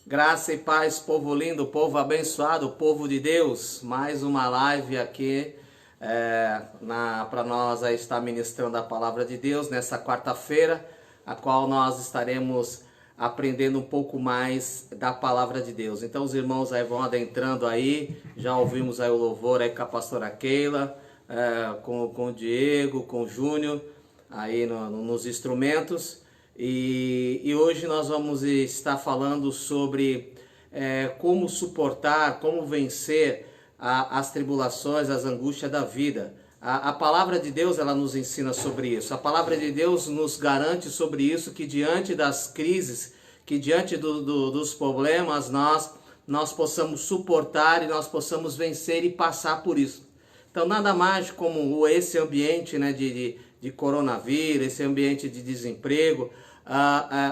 Graça e paz, povo lindo, povo abençoado, povo de Deus. Mais uma live aqui para nós aí estar ministrando a palavra de Deus nessa quarta-feira, a qual nós estaremos aprendendo um pouco mais da palavra de Deus. Então os irmãos aí vão adentrando aí, já ouvimos aí o louvor aí com a pastora Keila, com o Diego, com o Júnior, aí nos instrumentos. E hoje nós vamos estar falando sobre como suportar, como vencer as tribulações, as angústias da vida. A palavra de Deus, ela nos ensina sobre isso. A palavra de Deus nos garante sobre isso, que diante das crises, que diante dos problemas, nós possamos suportar e nós possamos vencer e passar por isso. Então nada mais como esse ambiente, né, de coronavírus, esse ambiente de desemprego.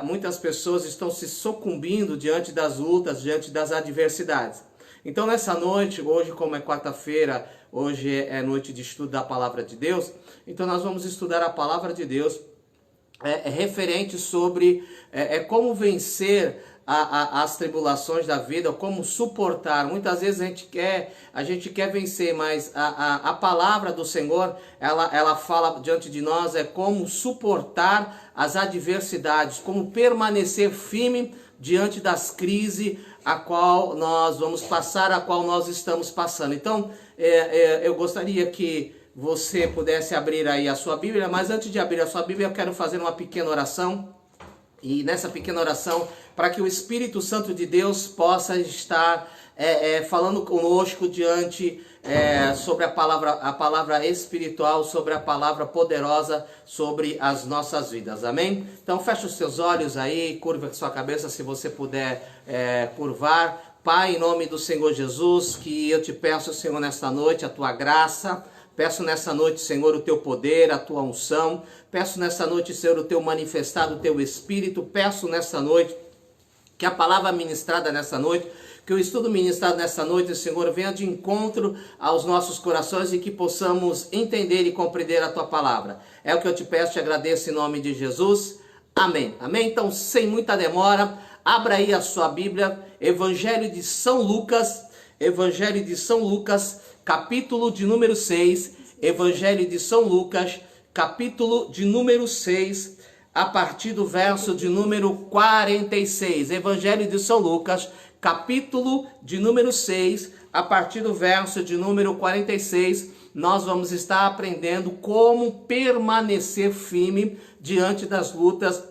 Muitas pessoas estão se sucumbindo diante das lutas, diante das adversidades. Então nessa noite, hoje como é quarta-feira, hoje é noite de estudo da palavra de Deus, então nós vamos estudar a palavra de Deus referente sobre como vencer as tribulações da vida, como suportar. Muitas vezes a gente quer vencer, mas a palavra do Senhor, ela fala diante de nós como suportar as adversidades, como permanecer firme diante das crises a qual nós vamos passar, a qual nós estamos passando. Então, eu gostaria que você pudesse abrir aí a sua Bíblia, mas antes de abrir a sua Bíblia, eu quero fazer uma pequena oração. E nessa pequena oração, para que o Espírito Santo de Deus possa estar falando conosco diante sobre a palavra espiritual, sobre a palavra poderosa sobre as nossas vidas, amém? Então feche os seus olhos aí, curva a sua cabeça se você puder curvar. Pai, em nome do Senhor Jesus, que eu te peço, Senhor, nesta noite a tua graça. Peço nessa noite, Senhor, o teu poder, a tua unção. Peço nessa noite, Senhor, o teu manifestado, o teu Espírito. Peço nessa noite que a palavra ministrada nessa noite, que o estudo ministrado nessa noite, Senhor, venha de encontro aos nossos corações e que possamos entender e compreender a tua palavra. É o que eu te peço, te agradeço em nome de Jesus. Amém. Amém? Então, sem muita demora, abra aí a sua Bíblia, Evangelho de São Lucas, capítulo de número 6, Evangelho de São Lucas, capítulo de número 6, a partir do verso de número 46. Evangelho de São Lucas, capítulo de número 6, a partir do verso de número 46, nós vamos estar aprendendo como permanecer firme diante das lutas,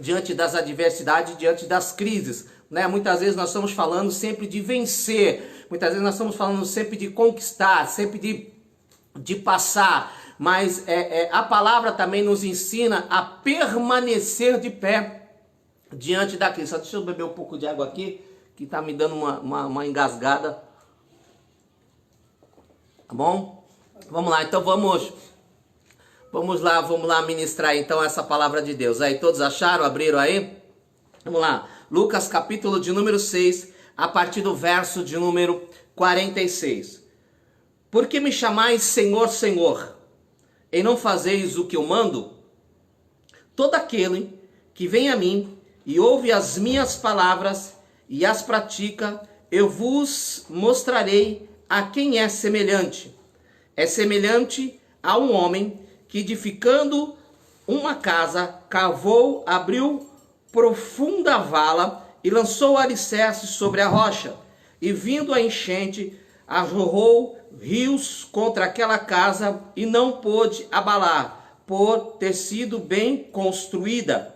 diante das adversidades, diante das crises. Muitas vezes nós estamos falando sempre de vencer, muitas vezes nós estamos falando sempre de conquistar, sempre de passar, mas a palavra também nos ensina a permanecer de pé diante da crise. Só deixa eu beber um pouco de água aqui, que está me dando uma engasgada. Tá bom? Vamos lá, então vamos lá ministrar então essa palavra de Deus. Aí todos acharam? Abriram aí? Vamos lá. Lucas capítulo de número 6, a partir do verso de número 46. Por que me chamais Senhor, Senhor, e não fazeis o que eu mando? Todo aquele que vem a mim e ouve as minhas palavras e as pratica, eu vos mostrarei a quem é semelhante. É semelhante a um homem que, edificando uma casa, cavou, abriu profunda vala e lançou alicerces sobre a rocha. E vindo a enchente, arrojou rios contra aquela casa e não pôde abalar, por ter sido bem construída.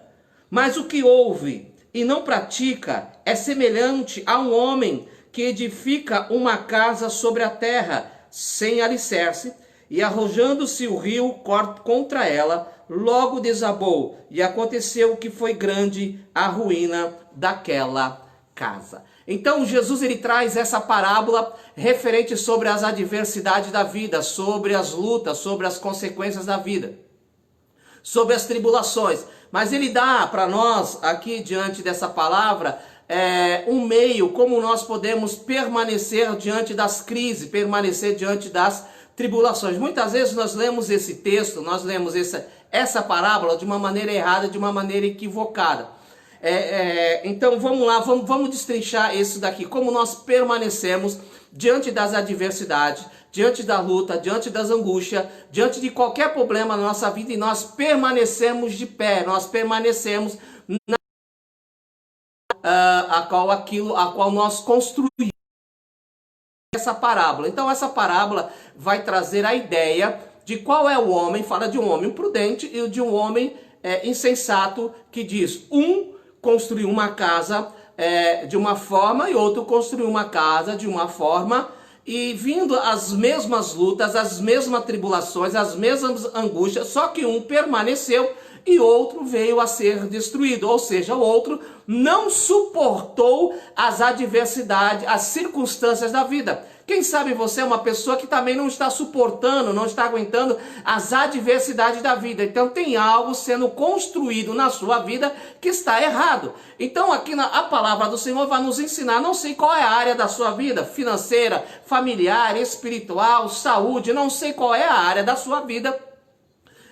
Mas o que ouve e não pratica é semelhante a um homem que edifica uma casa sobre a terra, sem alicerce, e arrojando-se o rio contra ela, logo desabou, e aconteceu que foi grande a ruína daquela casa. Então Jesus ele traz essa parábola referente sobre as adversidades da vida, sobre as lutas, sobre as consequências da vida, sobre as tribulações. Mas ele dá para nós aqui diante dessa palavra um meio como nós podemos permanecer diante das crises, permanecer diante das tribulações. Muitas vezes nós lemos esse texto, nós lemos essa parábola de uma maneira errada, de uma maneira equivocada. Então vamos lá, vamos destrinchar isso daqui. Como nós permanecemos diante das adversidades, diante da luta, diante das angústias, diante de qualquer problema na nossa vida, e nós permanecemos de pé, nós permanecemos a qual nós construímos essa parábola. Então essa parábola vai trazer a ideia de qual é o homem, fala de um homem prudente e de um homem insensato, que diz, um construiu uma casa de uma forma e outro construiu uma casa de uma forma, e vindo as mesmas lutas, as mesmas tribulações, as mesmas angústias, só que um permaneceu e outro veio a ser destruído, ou seja, o outro não suportou as adversidades, as circunstâncias da vida. Quem sabe você é uma pessoa que também não está suportando, não está aguentando as adversidades da vida. Então tem algo sendo construído na sua vida que está errado. Então aqui a palavra do Senhor vai nos ensinar, não sei qual é a área da sua vida, financeira, familiar, espiritual, saúde, não sei qual é a área da sua vida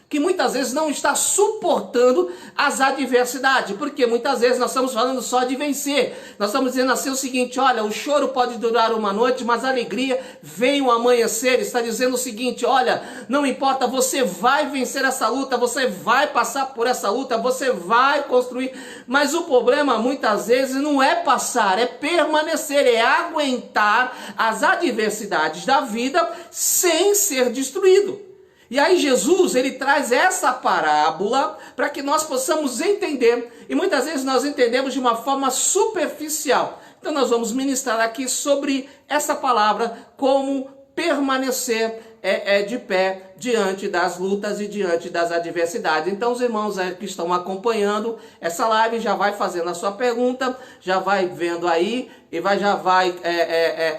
que muitas vezes não está suportando as adversidades, porque muitas vezes nós estamos falando só de vencer, nós estamos dizendo assim o seguinte, olha, o choro pode durar uma noite, mas a alegria vem o amanhecer, está dizendo o seguinte, olha, não importa, você vai vencer essa luta, você vai passar por essa luta, você vai construir, mas o problema muitas vezes não é passar, é permanecer, é aguentar as adversidades da vida sem ser destruído. E aí Jesus, ele traz essa parábola para que nós possamos entender. E muitas vezes nós entendemos de uma forma superficial. Então nós vamos ministrar aqui sobre essa palavra, como permanecer de pé diante das lutas e diante das adversidades. Então os irmãos que estão acompanhando essa live já vai fazendo a sua pergunta, já vai vendo aí e já vai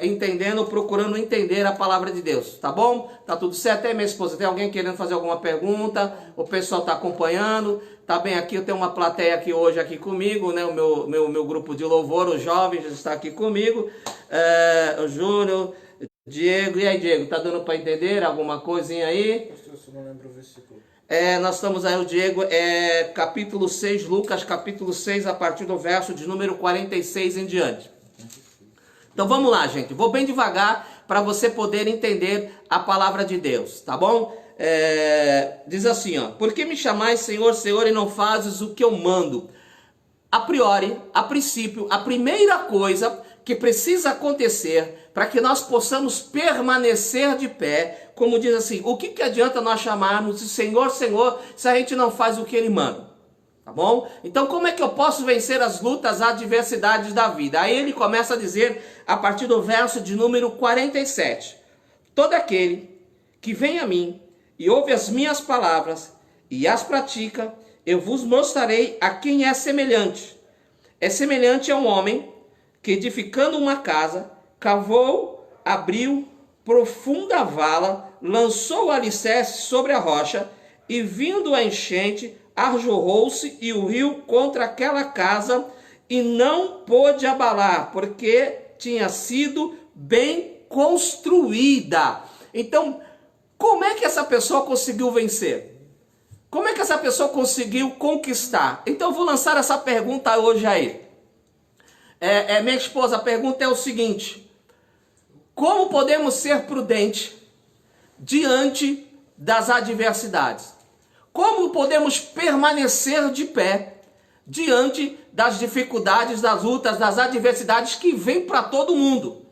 entendendo, procurando entender a palavra de Deus, tá bom? Tá tudo certo aí, minha esposa? Tem alguém querendo fazer alguma pergunta? O pessoal tá acompanhando? Tá bem aqui, eu tenho uma plateia aqui hoje aqui comigo, né? O meu grupo de louvor, os jovens está aqui comigo, o Júnior, Diego, e aí Diego, tá dando para entender alguma coisinha aí? Pastor, eu só não lembro o versículo. Nós estamos aí, o Diego, capítulo 6, Lucas capítulo 6, a partir do verso de número 46 em diante. Então vamos lá, gente, vou bem devagar para você poder entender a palavra de Deus, tá bom? Diz assim, ó, por que me chamais Senhor, Senhor, e não fazes o que eu mando? A priori, a princípio, a primeira coisa que precisa acontecer para que nós possamos permanecer de pé, como diz assim, o que adianta nós chamarmos de Senhor, Senhor, se a gente não faz o que Ele manda? Tá bom? Então como é que eu posso vencer as lutas, as adversidades da vida? Aí ele começa a dizer, a partir do verso de número 47, todo aquele que vem a mim e ouve as minhas palavras e as pratica, eu vos mostrarei a quem é semelhante. É semelhante a um homem que, edificando uma casa, cavou, abriu profunda vala, lançou o alicerce sobre a rocha, e vindo a enchente, arjorrou-se e o rio contra aquela casa, e não pôde abalar, porque tinha sido bem construída. Então, como é que essa pessoa conseguiu vencer? Como é que essa pessoa conseguiu conquistar? Então eu vou lançar essa pergunta hoje aí. Minha esposa, a pergunta é o seguinte: como podemos ser prudentes diante das adversidades? Como podemos permanecer de pé diante das dificuldades, das lutas, das adversidades que vêm para todo mundo?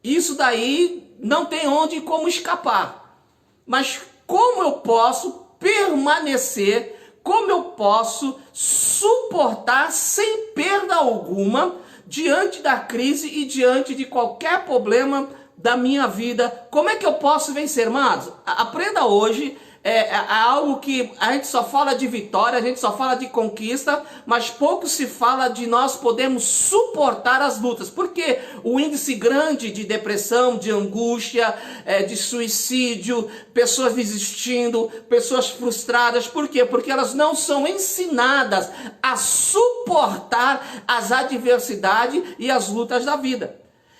Isso daí não tem onde como escapar. Mas como eu posso permanecer, como eu posso suportar sem perda alguma diante da crise e diante de qualquer problema da minha vida? Como é que eu posso vencer, amados? Aprenda hoje. É algo que a gente só fala de vitória, a gente só fala de conquista, mas pouco se fala de nós podemos suportar as lutas. Porque o índice grande de depressão, de angústia, de suicídio, pessoas desistindo, pessoas frustradas, por quê? Porque elas não são ensinadas a suportar as adversidades e as lutas da vida.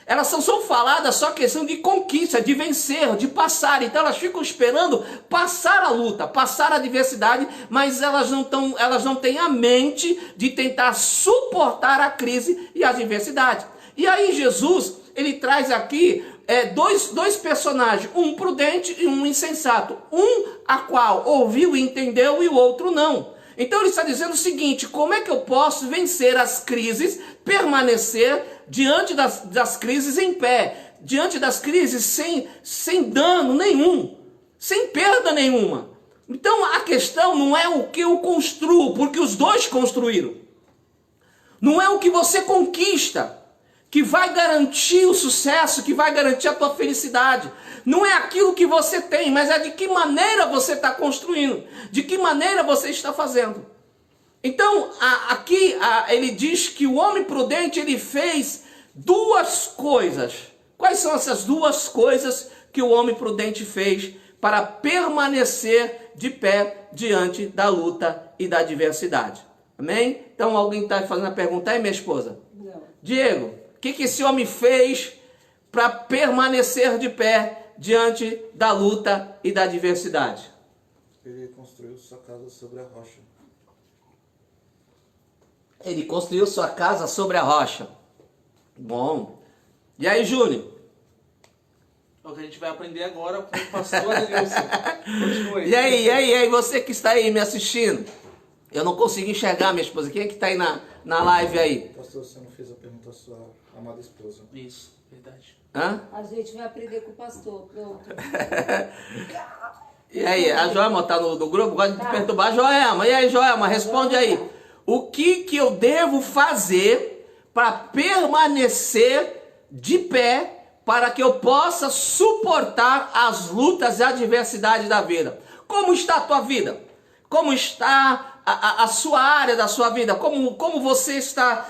Elas são faladas só questão de conquista, de vencer, de passar. Então elas ficam esperando passar a luta, passar a adversidade, mas elas não têm a mente de tentar suportar a crise e a adversidade. E aí Jesus, ele traz aqui dois personagens, um prudente e um insensato. Um a qual ouviu e entendeu e o outro não. Então ele está dizendo o seguinte: como é que eu posso vencer as crises, permanecer diante das crises em pé, diante das crises sem dano nenhum, sem perda nenhuma? Então a questão não é o que eu construo, porque os dois construíram. Não é o que você conquista que vai garantir o sucesso, que vai garantir a tua felicidade. Não é aquilo que você tem, mas é de que maneira você está construindo, de que maneira você está fazendo. Então, aqui ele diz que o homem prudente, ele fez duas coisas. Quais são essas duas coisas que o homem prudente fez para permanecer de pé diante da luta e da adversidade? Amém? Então, alguém está fazendo a pergunta aí, minha esposa? Não. Diego, o que esse homem fez para permanecer de pé diante da luta e da adversidade? Ele construiu sua casa sobre a rocha. Ele construiu sua casa sobre a rocha. Bom. E aí, Júnior? É o que a gente vai aprender agora com o pastor Adilson. Continue. E aí, você que está aí me assistindo? Eu não consigo enxergar, minha esposa. Quem é que está aí na live aí? Pastor, você não fez a pergunta à sua amada esposa. Isso, verdade. Hã? A gente vai aprender com o pastor. Pronto. E aí, a Joelma está no grupo? Gosta de perturbar a Joelma. E aí, Joelma, responde aí. O que eu devo fazer para permanecer de pé, para que eu possa suportar as lutas e adversidades da vida? Como está a tua vida? Como está a sua área da sua vida? Como você está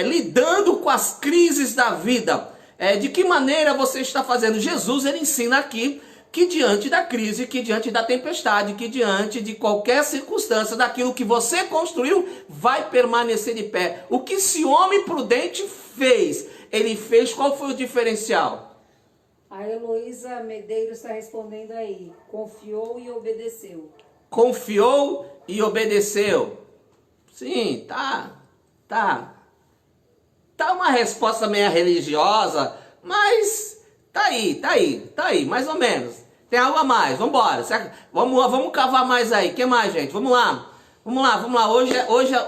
lidando com as crises da vida? De que maneira você está fazendo? Jesus, ele ensina aqui que diante da crise, que diante da tempestade, que diante de qualquer circunstância, daquilo que você construiu, vai permanecer de pé. O que esse homem prudente fez? Ele fez, qual foi o diferencial? A Heloísa Medeiros está respondendo aí. Confiou e obedeceu. Confiou e obedeceu. Sim, tá uma resposta meio religiosa, mas tá aí, mais ou menos. Tem algo a mais, vamos embora. Vamos cavar mais aí. Que mais, gente? Vamos lá.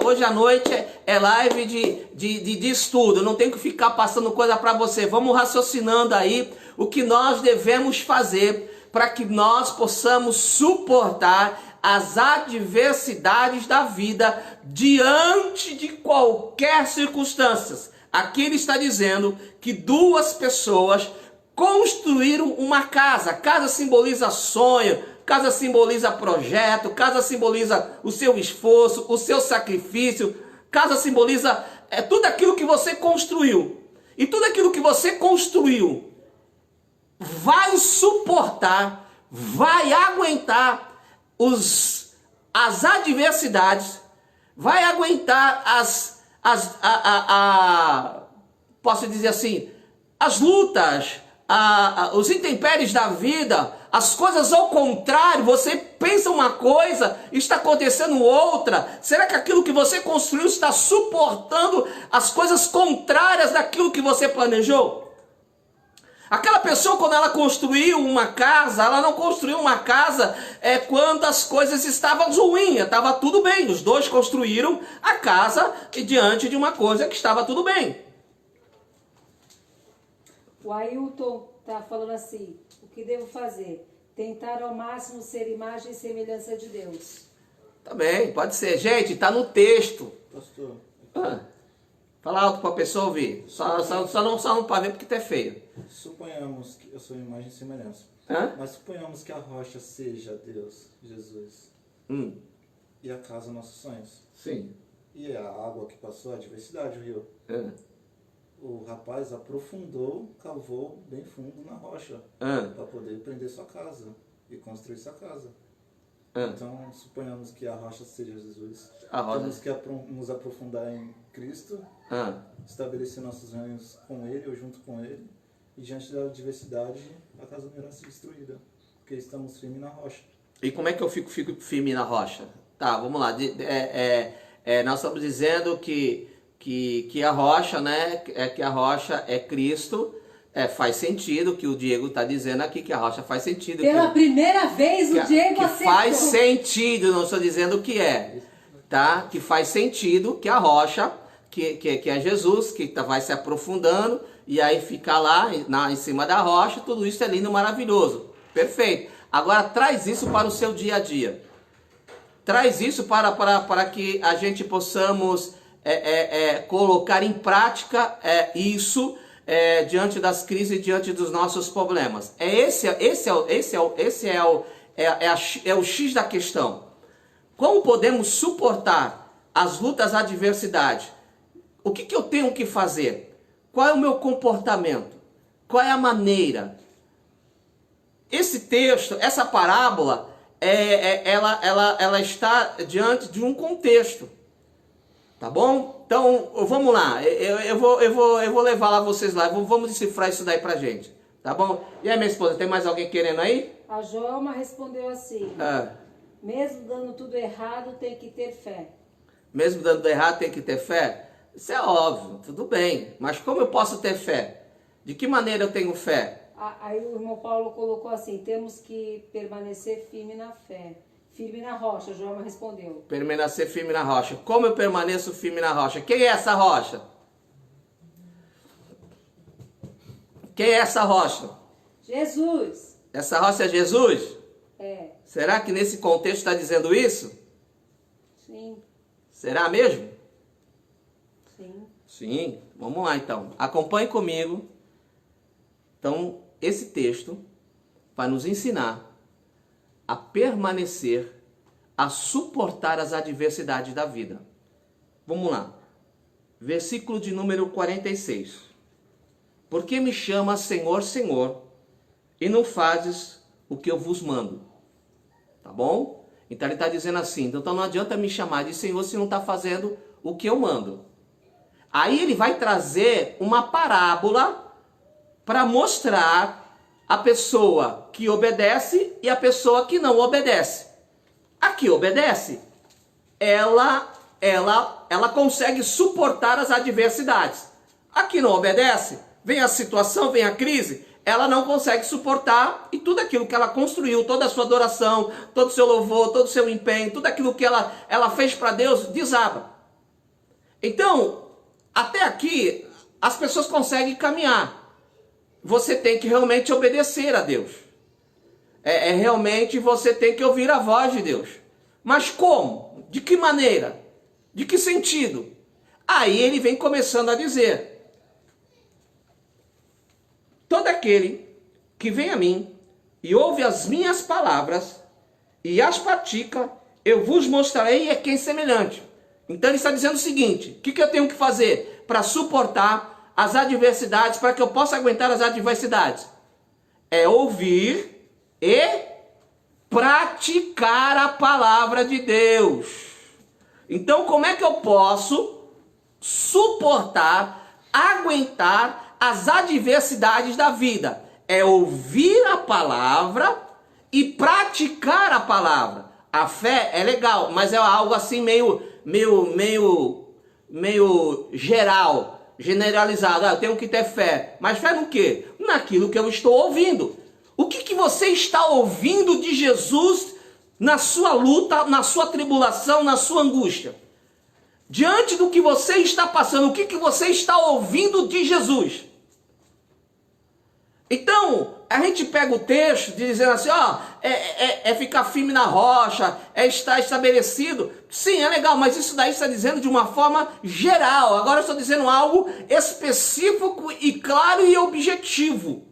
Hoje à noite é live de estudo. Não tem que ficar passando coisa para você. Vamos raciocinando aí o que nós devemos fazer para que nós possamos suportar as adversidades da vida diante de qualquer circunstância. Aqui ele está dizendo que duas pessoas construíram uma casa. Casa simboliza sonho, casa simboliza projeto, casa simboliza o seu esforço, o seu sacrifício, casa simboliza tudo aquilo que você construiu. E tudo aquilo que você construiu vai suportar, vai aguentar as adversidades, vai aguentar posso dizer assim, as lutas, os intempéries da vida, as coisas ao contrário. Você pensa uma coisa, está acontecendo outra. Será que aquilo que você construiu está suportando as coisas contrárias daquilo que você planejou? Aquela pessoa, quando ela construiu uma casa, ela não construiu uma casa quando as coisas estavam ruins, estava tudo bem. Os dois construíram a casa diante de uma coisa que estava tudo bem. O Ailton está falando assim: o que devo fazer? Tentar ao máximo ser imagem e semelhança de Deus. Tá bem, pode ser. Gente, está no texto. Pastor, Fala alto para a pessoa ouvir. Só não para ver porque tu é feio. suponhamos que eu sou imagem e semelhança. Hã? Mas suponhamos que a rocha seja Deus, Jesus, e a casa nossos sonhos. Sim. E a água que passou, a diversidade, o rio. O rapaz aprofundou, cavou bem fundo na rocha para poder prender sua casa e construir sua casa. Então, suponhamos que a rocha seja Jesus. A rocha. Temos que nos aprofundar em Cristo estabelecer nossos reinos com Ele ou junto com Ele, e diante da adversidade a casa não irá ser destruída, porque estamos firmes na rocha. E como é que eu fico firme na rocha? Tá, vamos lá. Nós estamos dizendo que a rocha, né? Que a rocha é Cristo. Faz sentido que o Diego está dizendo aqui, que a rocha faz sentido. Pela primeira vez o Diego acertou. Faz sentido, não estou dizendo o que é. Tá? Que faz sentido que a rocha, que é Jesus, que vai se aprofundando, e aí fica lá em cima da rocha, tudo isso é lindo, maravilhoso. Perfeito. Agora traz isso para o seu dia a dia. Traz isso para que a gente possamos colocar é diante das crises, diante dos nossos problemas. Esse é o X da questão. Como podemos suportar as lutas, a adversidade? O que eu tenho que fazer? Qual é o meu comportamento? Qual é a maneira? Esse texto, essa parábola, ela está diante de um contexto. Tá bom? Então, vamos lá. Eu vou levar lá vocês lá. Vamos decifrar isso daí pra gente. Tá bom? E aí, minha esposa, tem mais alguém querendo aí? A Joelma respondeu assim. Mesmo dando tudo errado, tem que ter fé. Mesmo dando errado, tem que ter fé? Isso é óbvio, tudo bem. Mas como eu posso ter fé? De que maneira eu tenho fé? Aí o irmão Paulo colocou assim, temos que permanecer firme na fé. Firme na rocha, Joelma respondeu. Permanecer firme na rocha. Como eu permaneço firme na rocha? Quem é essa rocha? Quem é essa rocha? Jesus. Essa rocha é Jesus? É. Será que nesse contexto está dizendo isso? Sim. Será mesmo? Sim. Sim. Vamos lá então. Acompanhe comigo. Então, esse texto vai nos ensinar a permanecer, a suportar as adversidades da vida. Vamos lá. Versículo de número 46. Por que me chamas Senhor, Senhor, e não fazes o que eu vos mando? Tá bom? Então ele está dizendo assim, então não adianta me chamar de Senhor se não está fazendo o que eu mando. Aí ele vai trazer uma parábola para mostrar a pessoa que obedece e a pessoa que não obedece. A que obedece, ela consegue suportar as adversidades. A que não obedece, vem a situação, vem a crise, ela não consegue suportar e tudo aquilo que ela construiu, toda a sua adoração, todo o seu louvor, todo o seu empenho, tudo aquilo que ela fez para Deus, desaba. Então, até aqui, as pessoas conseguem caminhar. Você tem que realmente obedecer a Deus. Realmente você tem que ouvir a voz de Deus. Mas como? De que maneira? De que sentido? Aí ele vem começando a dizer: todo aquele que vem a mim e ouve as minhas palavras e as pratica, eu vos mostrarei a quem semelhante. Então ele está dizendo o seguinte: o que eu tenho que fazer para suportar as adversidades, para que eu possa aguentar as adversidades? É ouvir e praticar a palavra de Deus. Então, como é que eu posso suportar, aguentar as adversidades da vida? É ouvir a palavra e praticar a palavra. A fé é legal, mas é algo assim meio geral. Generalizado, eu tenho que ter fé. Mas fé no quê? Naquilo que eu estou ouvindo. O que você está ouvindo de Jesus na sua luta, na sua tribulação, na sua angústia? Diante do que você está passando, o que você está ouvindo de Jesus? Então, a gente pega o texto dizendo assim, ficar firme na rocha, estar estabelecido. Sim, é legal, mas isso daí está dizendo de uma forma geral. Agora eu estou dizendo algo específico e claro e objetivo.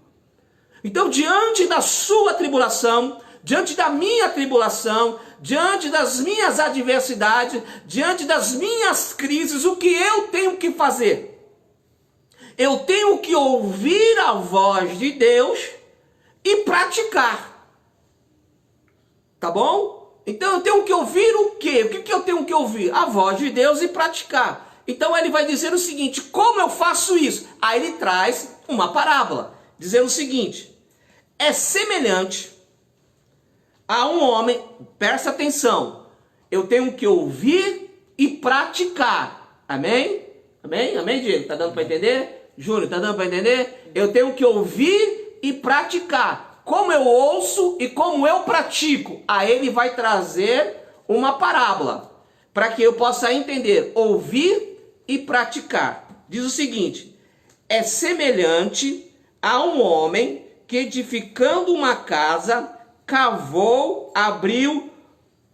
Então, diante da sua tribulação, diante da minha tribulação, diante das minhas adversidades, diante das minhas crises, o que eu tenho que fazer? Eu tenho que ouvir a voz de Deus e praticar. Tá bom? Então eu tenho que ouvir o quê? O que eu tenho que ouvir? A voz de Deus e praticar. Então ele vai dizer o seguinte: como eu faço isso? Aí ele traz uma parábola, dizendo o seguinte: é semelhante a um homem, presta atenção, eu tenho que ouvir e praticar. Amém? Amém? Amém, Diego? Tá dando para entender? Júnior, tá dando para entender? Eu tenho que ouvir e praticar. Como eu ouço e como eu pratico. Aí ele vai trazer uma parábola, para que eu possa entender, ouvir e praticar. Diz o seguinte: é semelhante a um homem que, edificando uma casa, cavou, abriu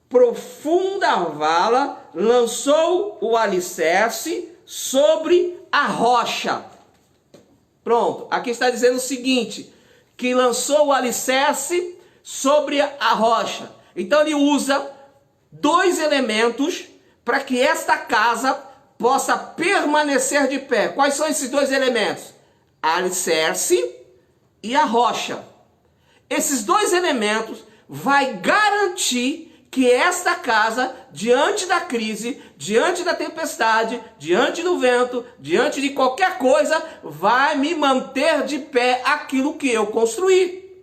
profunda vala, lançou o alicerce sobre a rocha. Pronto, aqui está dizendo o seguinte, que lançou o alicerce sobre a rocha. Então ele usa dois elementos para que esta casa possa permanecer de pé. Quais são esses dois elementos? Alicerce e a rocha. Esses dois elementos vai garantir que esta casa, diante da crise, diante da tempestade, diante do vento, diante de qualquer coisa, vai me manter de pé aquilo que eu construí.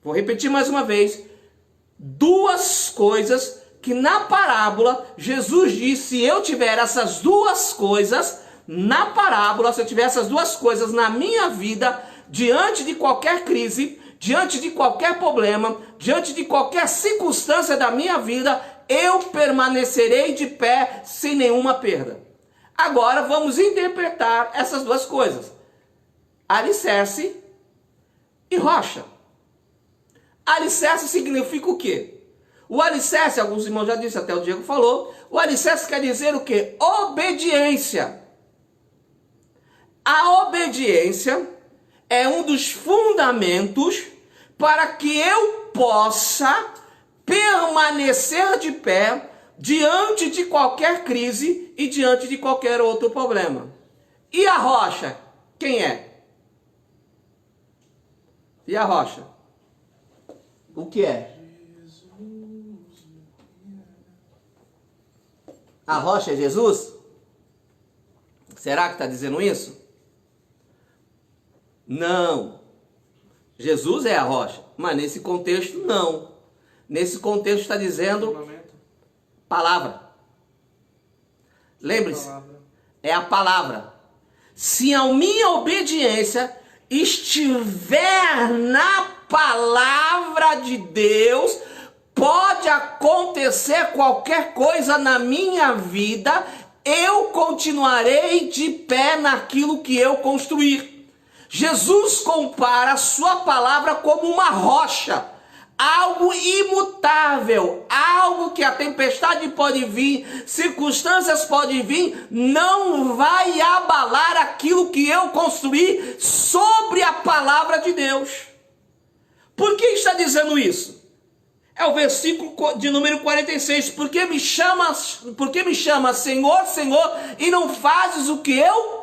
Vou repetir mais uma vez. Duas coisas que na parábola Jesus disse: se eu tiver essas duas coisas, na parábola, se eu tiver essas duas coisas na minha vida, diante de qualquer crise, diante de qualquer problema, diante de qualquer circunstância da minha vida, eu permanecerei de pé sem nenhuma perda. Agora vamos interpretar essas duas coisas: alicerce e rocha. Alicerce significa o quê? O alicerce, alguns irmãos já disseram, até o Diego falou, o alicerce quer dizer o quê? Obediência. A obediência é um dos fundamentos para que eu possa permanecer de pé diante de qualquer crise e diante de qualquer outro problema. E a rocha? Quem é? E a rocha? O que é? A rocha é Jesus? Será que está dizendo isso? Não. Jesus é a rocha, mas nesse contexto não. Nesse contexto está dizendo palavra. Lembre-se, é a palavra. Se a minha obediência estiver na palavra de Deus, pode acontecer qualquer coisa na minha vida, eu continuarei de pé naquilo que eu construir. Jesus compara a sua palavra como uma rocha, algo imutável, algo que a tempestade pode vir, circunstâncias podem vir, não vai abalar aquilo que eu construí sobre a palavra de Deus. Por que está dizendo isso? É o versículo de número 46, porque me chama Senhor, Senhor, e não fazes o que eu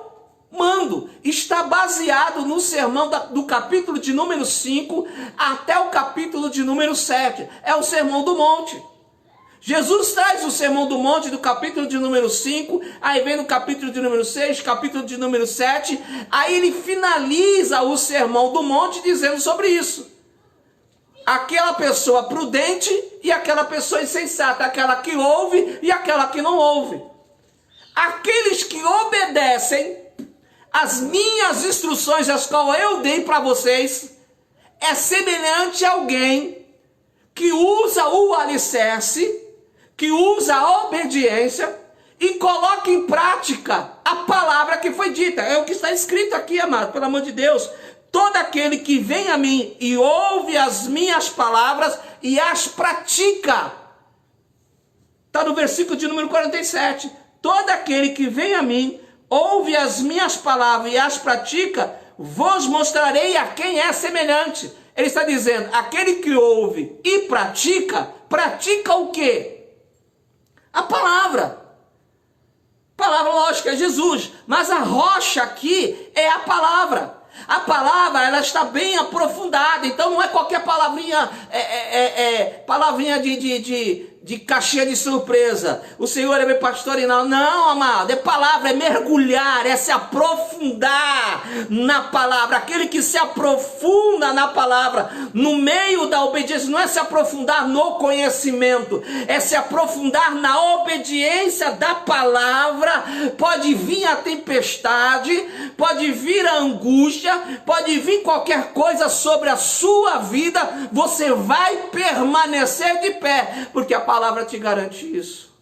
mando. Está baseado no sermão do capítulo de número 5 até o capítulo de número 7. É o sermão do monte. Jesus traz o sermão do monte do capítulo de número 5, aí vem no capítulo de número 6, capítulo de número 7, aí ele finaliza o sermão do monte dizendo sobre isso. Aquela pessoa prudente e aquela pessoa insensata, aquela que ouve e aquela que não ouve. Aqueles que obedecem as minhas instruções, as quais eu dei para vocês, é semelhante a alguém que usa o alicerce, que usa a obediência e coloca em prática a palavra que foi dita. É o que está escrito aqui, amado, pelo amor de Deus. Todo aquele que vem a mim e ouve as minhas palavras e as pratica. Está no versículo de número 47. Todo aquele que vem a mim, ouve as minhas palavras e as pratica, vos mostrarei a quem é semelhante. Ele está dizendo, aquele que ouve e pratica, pratica o quê? A palavra. Palavra lógica é Jesus, mas a rocha aqui é a palavra. A palavra, ela está bem aprofundada, então não é qualquer palavrinha, palavrinha de caixinha de surpresa. O Senhor é meu pastor e não, amado, é palavra, é mergulhar, é se aprofundar na palavra. Aquele que se aprofunda na palavra, no meio da obediência, não é se aprofundar no conhecimento, é se aprofundar na obediência da palavra. Pode vir a tempestade, pode vir a angústia, pode vir qualquer coisa sobre a sua vida, você vai permanecer de pé, porque a palavra te garante isso.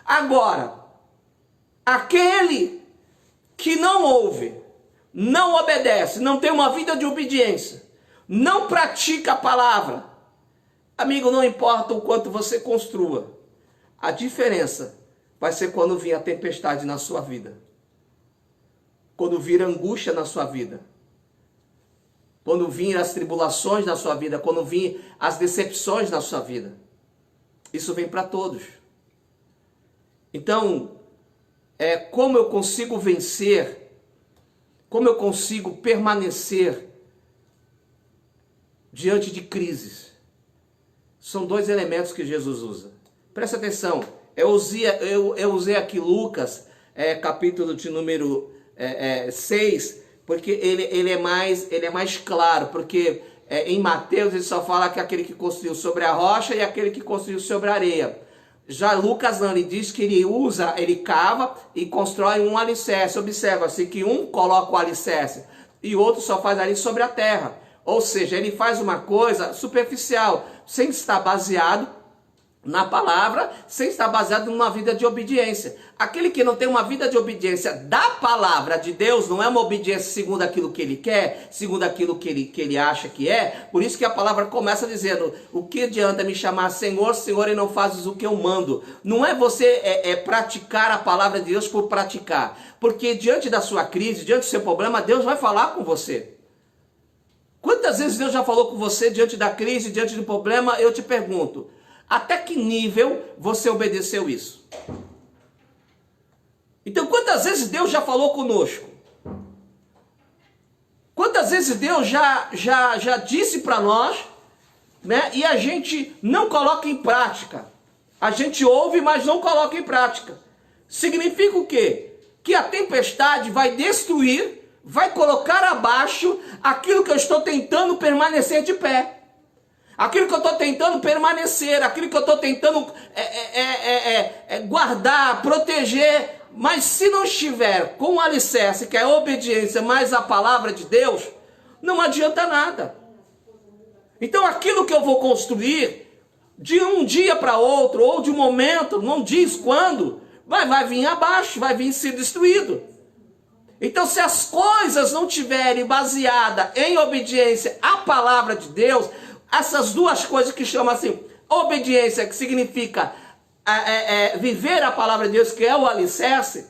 Agora, aquele que não ouve, não obedece, não tem uma vida de obediência, não pratica a palavra, amigo, não importa o quanto você construa, a diferença vai ser quando vir a tempestade na sua vida, quando vir angústia na sua vida, quando vir as tribulações na sua vida, quando vir as decepções na sua vida. Isso vem para todos. Então, como eu consigo vencer, como eu consigo permanecer diante de crises? São dois elementos que Jesus usa. Presta atenção, eu usei aqui Lucas, capítulo de número 6, porque ele é mais claro, porque em Mateus ele só fala que aquele que construiu sobre a rocha e aquele que construiu sobre a areia. Já Lucas não, ele diz que ele cava e constrói um alicerce. Observa-se que um coloca o alicerce e o outro só faz ali sobre a terra. Ou seja, ele faz uma coisa superficial, sem estar baseado na palavra, sem estar baseado numa vida de obediência. Aquele que não tem uma vida de obediência da palavra de Deus, não é uma obediência segundo aquilo que ele quer, segundo aquilo que ele acha que é. Por isso que a palavra começa dizendo: o que adianta me chamar Senhor, Senhor, e não fazes o que eu mando? Não é você praticar a palavra de Deus por praticar, porque diante da sua crise, diante do seu problema, Deus vai falar com você. Quantas vezes Deus já falou com você diante da crise, diante do problema? Eu te pergunto, até que nível você obedeceu isso? Então, quantas vezes Deus já falou conosco? Quantas vezes Deus já disse para nós, né? E a gente não coloca em prática. A gente ouve, mas não coloca em prática. Significa o quê? Que a tempestade vai destruir, vai colocar abaixo aquilo que eu estou tentando permanecer de pé. Aquilo que eu estou tentando permanecer, aquilo que eu estou tentando guardar, proteger. Mas se não estiver com o alicerce, que é a obediência mais a palavra de Deus, não adianta nada. Então aquilo que eu vou construir, de um dia para outro, ou de um momento, não diz quando, vai vir abaixo, vai vir ser destruído. Então, se as coisas não tiverem baseada em obediência à palavra de Deus, essas duas coisas que chamam assim, obediência, que significa viver a palavra de Deus, que é o alicerce,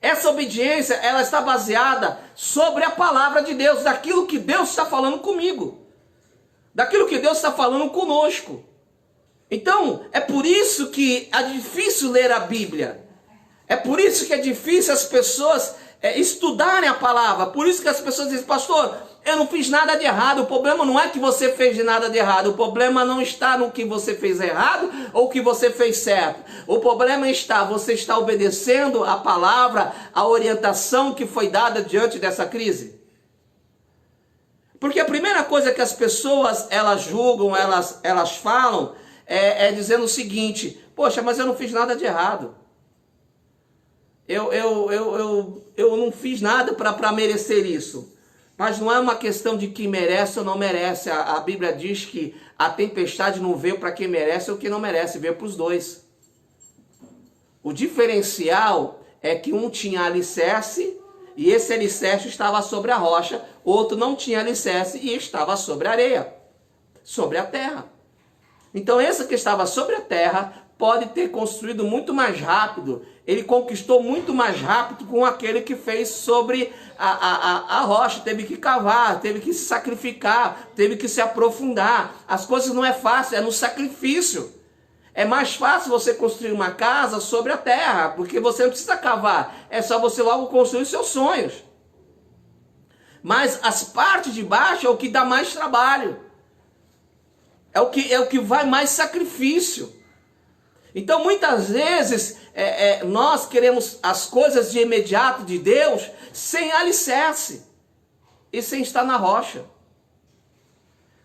essa obediência, ela está baseada sobre a palavra de Deus, daquilo que Deus está falando comigo, daquilo que Deus está falando conosco. Então, é por isso que é difícil ler a Bíblia, é por isso que é difícil as pessoas estudarem a palavra, por isso que as pessoas dizem: pastor, eu não fiz nada de errado. O problema não é que você fez nada de errado. O problema não está no que você fez errado ou que você fez certo. O problema está, você está obedecendo a palavra, a orientação que foi dada diante dessa crise. Porque a primeira coisa que as pessoas, elas julgam, elas falam, dizendo o seguinte: poxa, mas eu não fiz nada de errado. Eu não fiz nada para merecer isso. Mas não é uma questão de que merece ou não merece. A Bíblia diz que a tempestade não veio para quem merece ou quem não merece, veio para os dois. O diferencial é que um tinha alicerce e esse alicerce estava sobre a rocha, outro não tinha alicerce e estava sobre a areia, sobre a terra. Então esse que estava sobre a terra pode ter construído muito mais rápido, ele conquistou muito mais rápido com aquele que fez sobre a rocha, teve que cavar, teve que se sacrificar, teve que se aprofundar. As coisas não é fácil, é no sacrifício. É mais fácil você construir uma casa sobre a terra, porque você não precisa cavar, é só você logo construir os seus sonhos. Mas as partes de baixo é o que dá mais trabalho. é o que vai mais sacrifício. Então, muitas vezes, nós queremos as coisas de imediato de Deus sem alicerce e sem estar na rocha.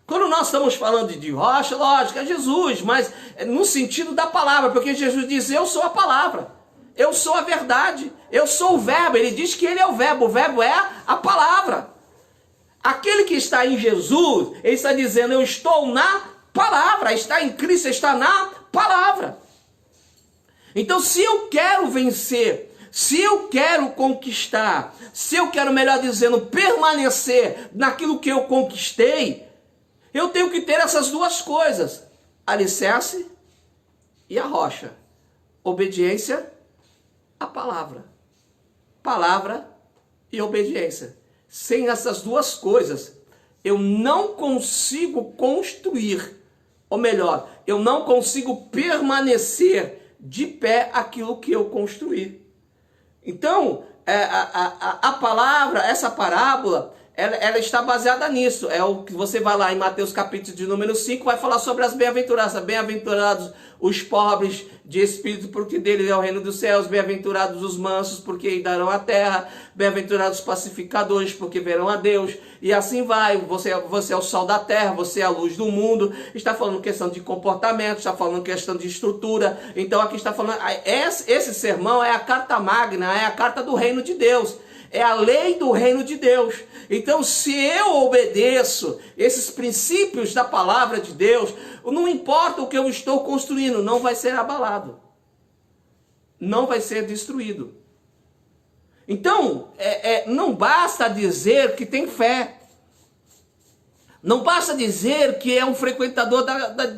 Quando nós estamos falando de rocha, lógico, é Jesus, mas no sentido da palavra, porque Jesus diz, eu sou a palavra, eu sou a verdade, eu sou o verbo. Ele diz que ele é o verbo é a palavra. Aquele que está em Jesus, ele está dizendo, eu estou na palavra, está em Cristo, está na palavra. Então, se eu quero vencer, se eu quero conquistar, se eu quero, melhor dizendo, permanecer naquilo que eu conquistei, eu tenho que ter essas duas coisas, alicerce e a rocha, obediência à palavra, palavra e obediência. Sem essas duas coisas, eu não consigo construir, ou melhor, eu não consigo permanecer de pé aquilo que eu construí. Então, a palavra, essa parábola, ela está baseada nisso. É o que você vai lá em Mateus capítulo de número 5, vai falar sobre as bem-aventuranças. Bem-aventurados os pobres de espírito, porque dele é o reino dos céus. Bem-aventurados os mansos, porque herdarão a terra. Bem-aventurados os pacificadores, porque verão a Deus. E assim vai, você é o sol da terra, você é a luz do mundo. Está falando questão de comportamento, está falando questão de estrutura. Então aqui está falando, esse sermão é a carta magna, é a carta do reino de Deus. É a lei do reino de Deus. Então, se eu obedeço esses princípios da palavra de Deus, não importa o que eu estou construindo, não vai ser abalado. Não vai ser destruído. Então, não basta dizer que tem fé. Não basta dizer que é um frequentador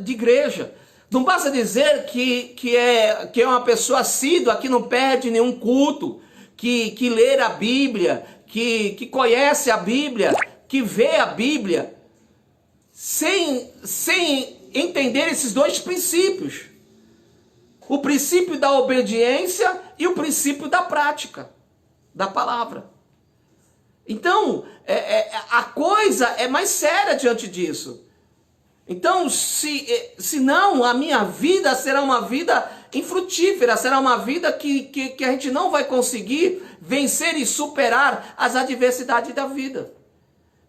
de igreja. Não basta dizer que é uma pessoa assídua, que não perde nenhum culto, que lê a Bíblia, que conhece a Bíblia, que vê a Bíblia, sem entender esses dois princípios. O princípio da obediência e o princípio da prática, da palavra. Então, a coisa é mais séria diante disso. Então, se não, a minha vida será uma vida infrutífera, será uma vida que a gente não vai conseguir vencer e superar as adversidades da vida.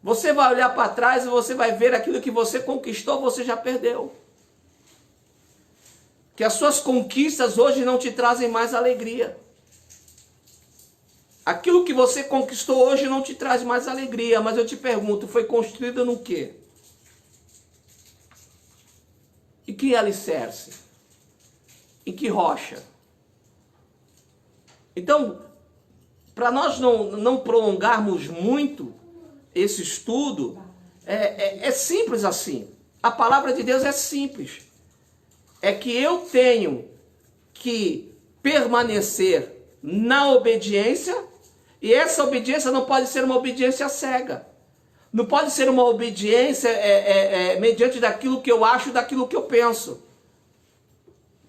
Você vai olhar para trás e você vai ver aquilo que você conquistou, você já perdeu. Que as suas conquistas hoje não te trazem mais alegria. Aquilo que você conquistou hoje não te traz mais alegria, mas eu te pergunto, foi construído no quê? E que alicerce? Em que rocha? Então, para nós não prolongarmos muito esse estudo, é simples assim. A palavra de Deus é simples. É que eu tenho que permanecer na obediência, e essa obediência não pode ser uma obediência cega. Não pode ser uma obediência mediante daquilo que eu acho, daquilo que eu penso.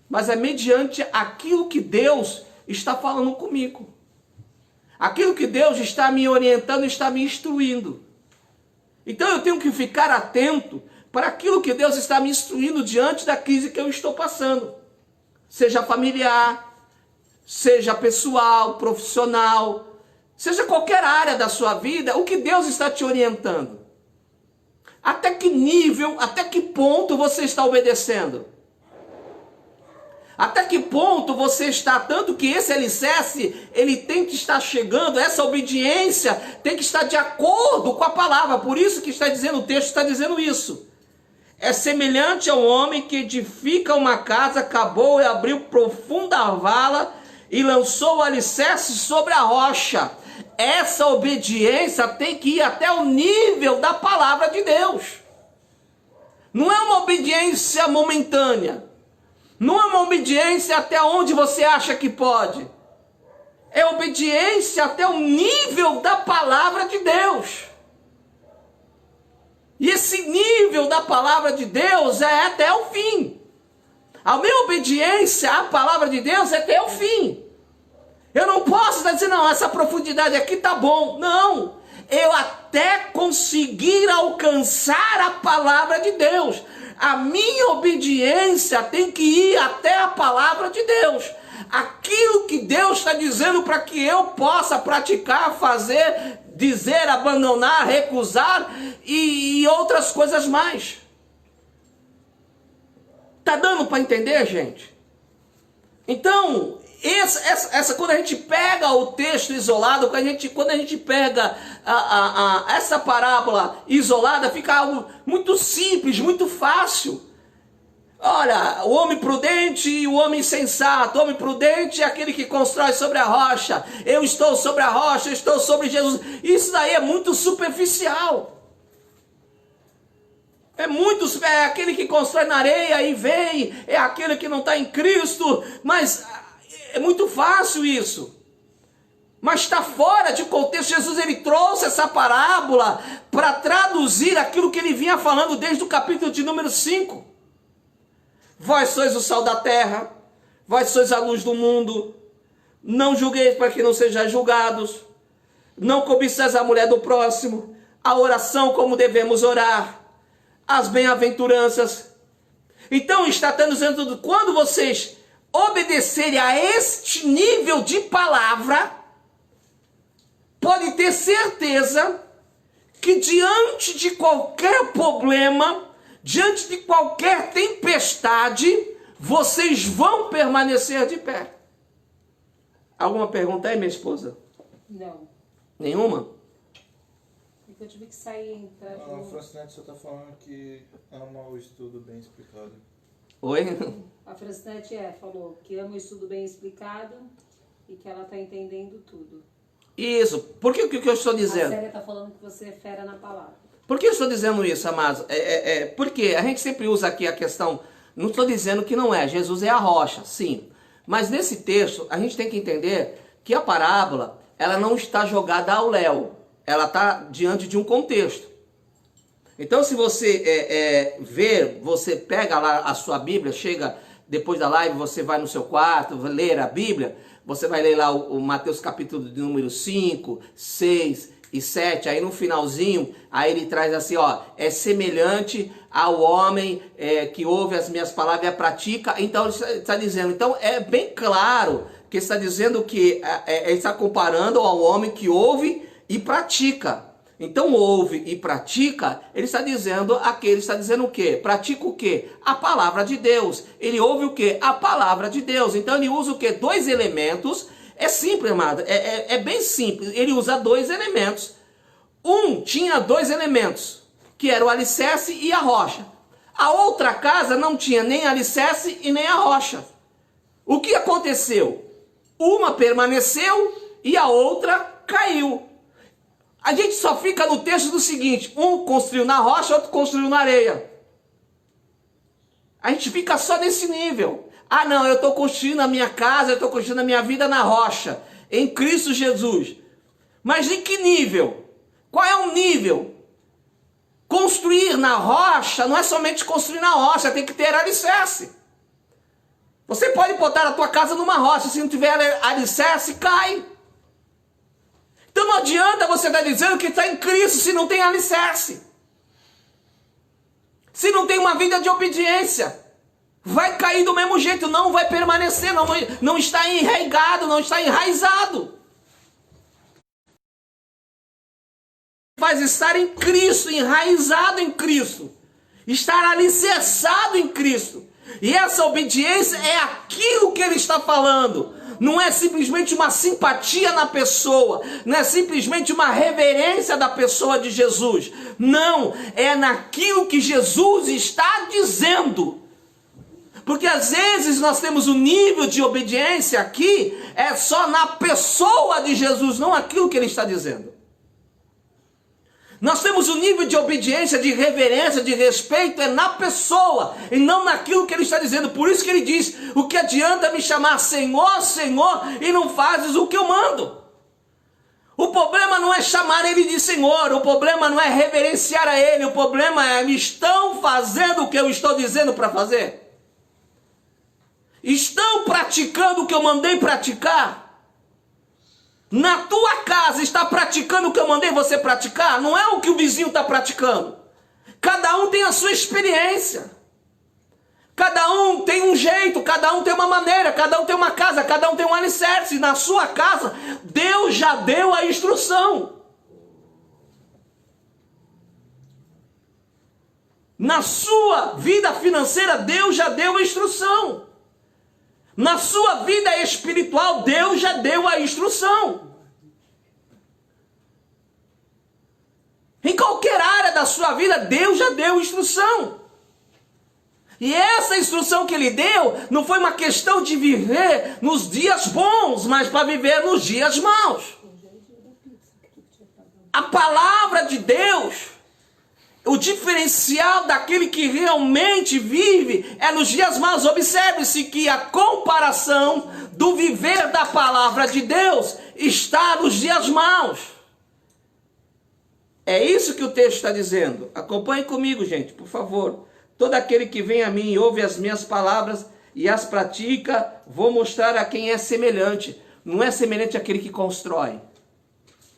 Mas é mediante aquilo que Deus está falando comigo. Aquilo que Deus está me orientando, está me instruindo. Então eu tenho que ficar atento para aquilo que Deus está me instruindo diante da crise que eu estou passando. Seja familiar, seja pessoal, profissional, seja qualquer área da sua vida, o que Deus está te orientando. Até que nível, até que ponto você está obedecendo? Até que ponto você está, tanto que esse alicerce, ele tem que estar chegando, essa obediência tem que estar de acordo com a palavra. Por isso que está dizendo, o texto está dizendo isso. É semelhante ao homem que edifica uma casa, cavou e abriu profunda vala e lançou o alicerce sobre a rocha. Essa obediência tem que ir até o nível da palavra de Deus. Não é uma obediência momentânea. Não é uma obediência até onde você acha que pode. É obediência até o nível da palavra de Deus. E esse nível da palavra de Deus é até o fim. A minha obediência à palavra de Deus é até o fim. Eu não posso dizer, não, essa profundidade aqui tá bom. Não, eu até conseguir alcançar a palavra de Deus. A minha obediência tem que ir até a palavra de Deus. Aquilo que Deus está dizendo para que eu possa praticar, fazer, dizer, abandonar, recusar e outras coisas mais. Tá dando para entender, gente? Então, quando a gente pega o texto isolado, quando a gente pega essa parábola isolada, fica algo muito simples, muito fácil. Olha, o homem prudente e o homem insensato. O homem prudente é aquele que constrói sobre a rocha. Eu estou sobre a rocha, eu estou sobre Jesus. Isso daí é muito superficial. É aquele que constrói na areia e vem, é aquele que não está em Cristo. Mas é muito fácil isso. Mas está fora de contexto. Jesus, ele trouxe essa parábola para traduzir aquilo que ele vinha falando desde o capítulo de número 5. Vós sois o sal da terra, vós sois a luz do mundo, não julgueis para que não sejais julgados, não cobiçais a mulher do próximo, a oração como devemos orar, as bem-aventuranças. Então está dizendo, quando vocês obedecerem a este nível de palavra, pode ter certeza que diante de qualquer problema, diante de qualquer tempestade, vocês vão permanecer de pé. Alguma pergunta aí, minha esposa? Não. Nenhuma? Eu tive que sair para... A Francinete só está falando que ama o estudo bem explicado. Oi? A Francinete falou que ama o estudo bem explicado e que ela está entendendo tudo. Isso. Por que eu estou dizendo? A Célia está falando que você é fera na palavra. Por que eu estou dizendo isso, amados? Porque a gente sempre usa aqui a questão, não estou dizendo que não é, Jesus é a rocha, sim. Mas nesse texto, a gente tem que entender que a parábola, ela não está jogada ao léu, ela está diante de um contexto. Então, se você ver, você pega lá a sua Bíblia, chega depois da live, você vai no seu quarto, vai ler a Bíblia, você vai ler lá o Mateus capítulo de número 5, 6 e 7, aí no finalzinho, aí ele traz assim, ó, é semelhante ao homem que ouve as minhas palavras e a pratica. Então ele está dizendo, então é bem claro que ele está dizendo que ele está comparando ao homem que ouve e pratica. Então ouve e pratica, ele está dizendo aqui, ele está dizendo o quê? Pratica o quê? A palavra de Deus. Ele ouve o quê? A palavra de Deus. Então ele usa o quê? Dois elementos. É simples, amado, é bem simples. Ele usa dois elementos. Tinha dois elementos, que era o alicerce e a rocha. A outra casa não tinha nem alicerce e nem a rocha. O que aconteceu? Uma permaneceu e a outra caiu. A gente só fica no texto do seguinte, um construiu na rocha, outro construiu na areia. A gente fica só nesse nível. Ah não, eu estou construindo a minha casa, eu estou construindo a minha vida na rocha, em Cristo Jesus. Mas em que nível? Qual é o nível? Construir na rocha não é somente construir na rocha, tem que ter alicerce. Você pode botar a tua casa numa rocha, se não tiver alicerce, cai. Então não adianta você estar dizendo que está em Cristo se não tem alicerce. Se não tem uma vida de obediência. Vai cair do mesmo jeito, não vai permanecer, não está enraizado, não está enraizado. Faz estar em Cristo, enraizado em Cristo, estar alicerçado em Cristo. E essa obediência é aquilo que ele está falando. Não é simplesmente uma simpatia na pessoa, não é simplesmente uma reverência da pessoa de Jesus. Não, é naquilo que Jesus está dizendo. Porque às vezes nós temos um nível de obediência aqui, é só na pessoa de Jesus, não aquilo que ele está dizendo. Nós temos um nível de obediência, de reverência, de respeito, é na pessoa, e não naquilo que ele está dizendo. Por isso que ele diz, o que adianta me chamar Senhor, Senhor, e não fazes o que eu mando? O problema não é chamar ele de Senhor, o problema não é reverenciar a ele, o problema é, me estão fazendo o que eu estou dizendo para fazer? Estão praticando o que eu mandei praticar? Na tua casa está praticando o que eu mandei você praticar? Não é o que o vizinho está praticando. Cada um tem a sua experiência. cada um tem um jeito, cada um tem uma maneira, cada um tem uma casa, cada um tem um alicerce. Na sua casa, Deus já deu a instrução. Na sua vida financeira, Deus já deu a instrução. Na sua vida espiritual, Deus já deu a instrução. Em qualquer área da sua vida, Deus já deu instrução. E essa instrução que Ele deu não foi uma questão de viver nos dias bons, mas para viver nos dias maus. A palavra de Deus, o diferencial daquele que realmente vive é nos dias maus. Observe-se que a comparação do viver da palavra de Deus está nos dias maus. É isso que o texto está dizendo. Acompanhe comigo, gente, por favor. Todo aquele que vem a mim e ouve as minhas palavras e as pratica, vou mostrar a quem é semelhante. Não é semelhante àquele que constrói.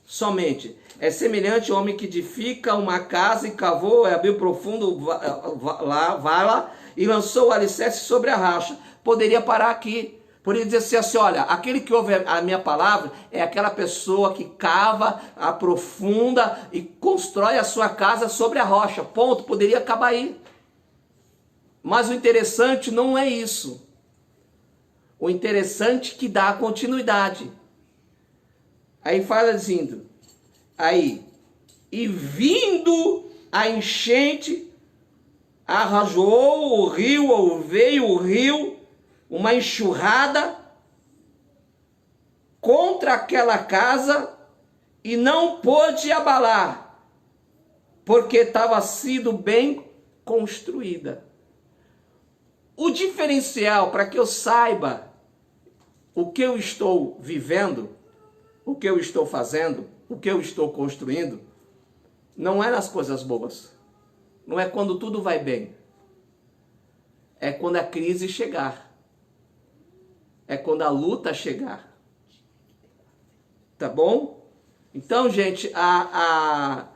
Somente. É semelhante ao homem que edifica uma casa e cavou, abriu profundo vala e lançou o alicerce sobre a rocha. Poderia parar aqui. Poderia dizer assim, olha, aquele que ouve a minha palavra é aquela pessoa que cava, aprofunda e constrói a sua casa sobre a rocha. Ponto. Poderia acabar aí. Mas o interessante não é isso. O interessante é que dá continuidade. Aí fala dizendo, e vindo a enchente, arrasou o rio, ou veio o rio, uma enxurrada contra aquela casa e não pôde abalar, porque estava sido bem construída. O diferencial para que eu saiba o que eu estou vivendo, o que eu estou fazendo, o que eu estou construindo, não é nas coisas boas. Não é quando tudo vai bem. É quando a crise chegar. É quando a luta chegar. Tá bom? Então, gente, a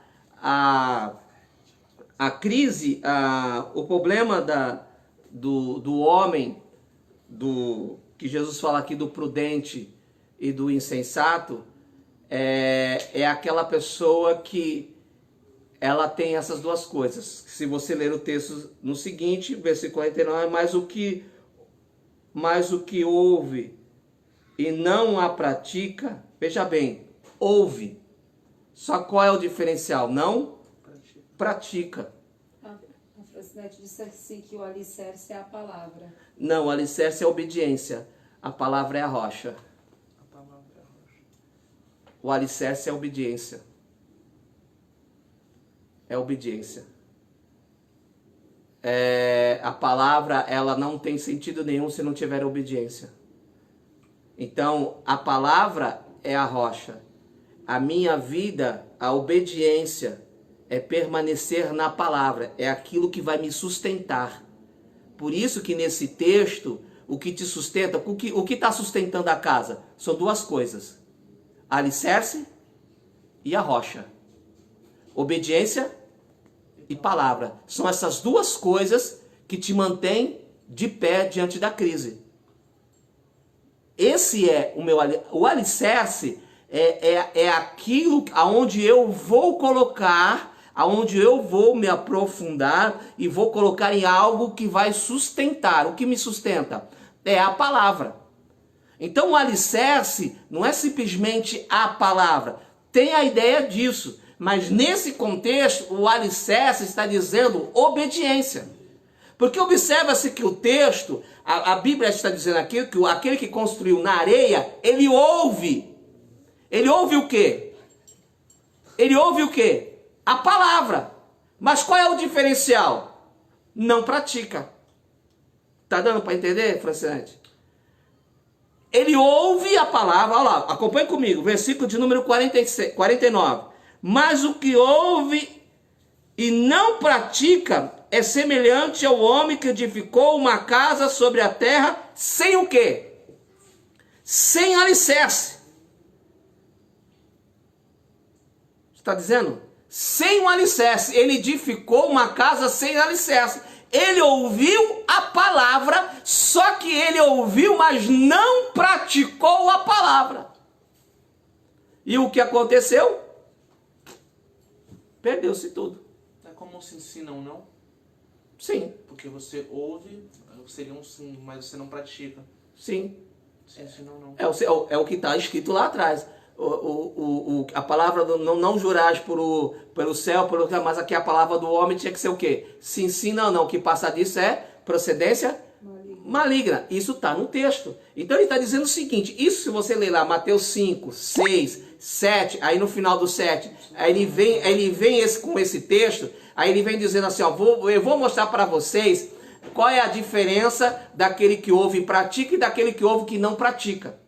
crise, o problema do homem, que Jesus fala aqui do prudente e do insensato, é aquela pessoa que ela tem essas duas coisas. Se você ler o texto no seguinte, versículo 49, mas o que ouve e não a pratica, veja bem, ouve. Só qual é o diferencial? Não pratica. A Francinete disse assim que o alicerce é a palavra. Não, o alicerce é a obediência. A palavra é a rocha. O alicerce é a obediência. É obediência. A palavra, ela não tem sentido nenhum se não tiver obediência. Então, a palavra é a rocha. A minha vida, a obediência, é permanecer na palavra. É aquilo que vai me sustentar. Por isso que nesse texto, o que te sustenta, o que está sustentando a casa? São duas coisas. Alicerce e a rocha. Obediência e palavra. São essas duas coisas que te mantêm de pé diante da crise. Esse é o alicerce, é aquilo aonde eu vou colocar, aonde eu vou me aprofundar e vou colocar em algo que vai sustentar. O que me sustenta? É a palavra. Então o alicerce não é simplesmente a palavra. Tem a ideia disso. Mas nesse contexto, o alicerce está dizendo obediência. Porque observa-se que o texto, a Bíblia está dizendo aqui, que aquele que construiu na areia, ele ouve. Ele ouve o quê? Ele ouve o quê? A palavra. Mas qual é o diferencial? Não pratica. Tá dando para entender, Francinete? Ele ouve a palavra, olha lá, acompanhe comigo, versículo de número 49. Mas o que ouve e não pratica é semelhante ao homem que edificou uma casa sobre a terra sem o quê? Sem alicerce. Está dizendo? Sem um alicerce. Ele edificou uma casa sem alicerce. ele ouviu a palavra, só que ele ouviu, mas não praticou a palavra. E o que aconteceu? Perdeu-se tudo. É como se ensinam, não? Sim. Porque você ouve, seria um sim, mas você não pratica. Sim. Se ensinam, não. É o que está escrito lá atrás. A palavra não jurás pelo céu, mas aqui a palavra do homem tinha que ser o quê? Se ensina ou não, o que passa disso é procedência maligna. Isso está no texto. Então ele está dizendo o seguinte, isso se você ler lá Mateus 5, 6, 7, aí no final do 7, aí ele vem com esse texto, aí ele vem dizendo assim, ó, eu vou mostrar para vocês qual é a diferença daquele que ouve e pratica e daquele que ouve e que não pratica.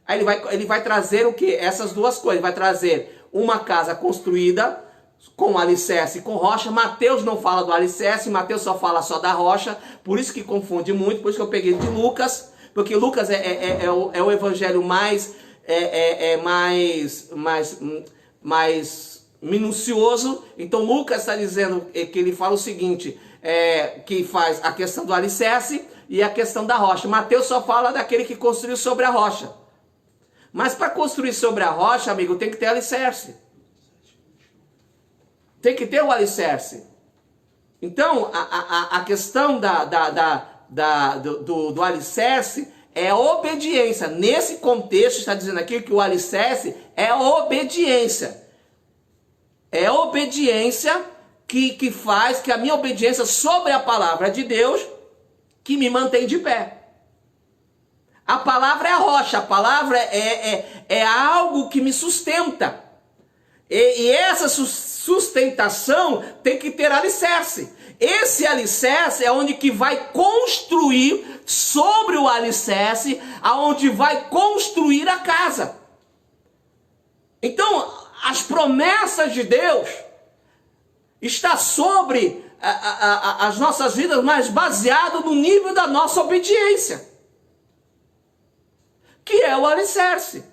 Aí ele vai trazer o quê? Essas duas coisas. Vai trazer uma casa construída com alicerce e com rocha. Mateus não fala do alicerce, Mateus só fala da rocha. Por isso que confunde muito, por isso que eu peguei de Lucas. Porque Lucas é o evangelho mais minucioso. Então Lucas está dizendo que ele fala o seguinte, que faz a questão do alicerce e a questão da rocha. Mateus só fala daquele que construiu sobre a rocha. Mas para construir sobre a rocha, amigo, tem que ter alicerce. Tem que ter o alicerce. Então, a questão do alicerce é a obediência. Nesse contexto, está dizendo aqui que o alicerce é a obediência. É a obediência que faz, que a minha obediência sobre a palavra de Deus, que me mantém de pé. A palavra é a rocha, a palavra é algo que me sustenta. E essa sustentação tem que ter alicerce. Esse alicerce é onde que vai construir sobre o alicerce, aonde vai construir a casa. Então, as promessas de Deus estão sobre as nossas vidas, mas baseado no nível da nossa obediência, que é o alicerce.